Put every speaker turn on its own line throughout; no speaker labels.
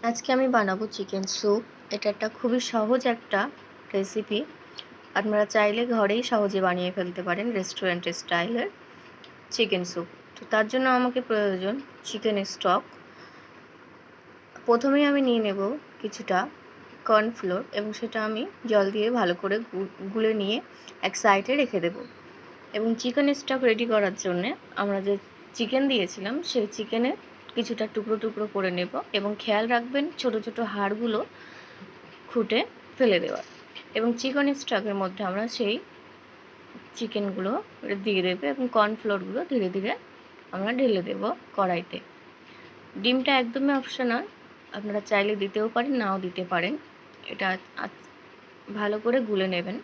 আজকে আমি বানাবো চিকেন স্যুপ। এটা একটা খুবই সহজ একটা রেসিপি। আপনারা চাইলে ঘরেই সহজে বানিয়ে ফেলতে পারেন রেস্টুরেন্টের স্টাইলের চিকেন স্যুপ। তো তার জন্য আমাকে প্রয়োজন চিকেন স্টক। প্রথমেই আমি নিয়ে নেব কিছুটা কর্নফ্লোর এবং সেটা আমি জল দিয়ে ভালো করে গুলে নিয়ে এক সাইডে রেখে দেব। এবং চিকেন স্টক রেডি করার জন্যে আমরা যে চিকেন দিয়েছিলাম সেই চিকেনের কিছুটা টুকরো টুকরো করে নেব এবং খেয়াল রাখবেন ছোট ছোট হাড়গুলো খুঁটে ফেলে দেওয়ার। এবং চিকেন স্টকের মধ্যে আমরা সেই চিকেনগুলো দিয়ে দেবো এবং কর্নফ্লোরগুলো ধীরে ধীরে আমরা ঢেলে দেব কড়াইতে। ডিমটা একদমই অপশনাল, আপনারা চাইলে দিতেও পারেন নাও দিতে পারেন। এটা ভালো করে গুলে নেবেন।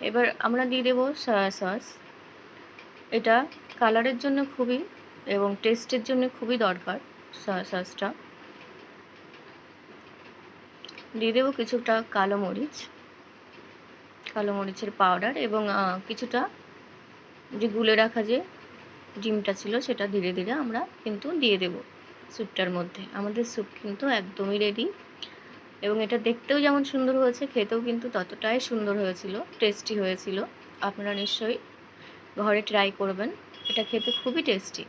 এবার আমরা দিয়ে দেবো সয়া সস। এটা কালারের জন্য খুবই এবং টেস্টের জন্য খুবই দরকার সয়া সসটা। দিয়ে দেবো কিছুটা কালো মরিচের পাউডার এবং কিছুটা যে গুলে রাখা যে ডিমটা ছিল সেটা ধীরে ধীরে আমরা কিন্তু দিয়ে দেব স্যুপটার মধ্যে। আমাদের স্যুপ কিন্তু একদমই রেডি এবং এটা দেখতেও যেমন সুন্দর হয়েছে, খেতেও কিন্তু ততটাই সুন্দর হয়েছিল, টেস্টি হয়েছিল। আপনারা নিশ্চয়ই ঘরে ট্রাই করবেন, এটা খেতে খুবই টেস্টি।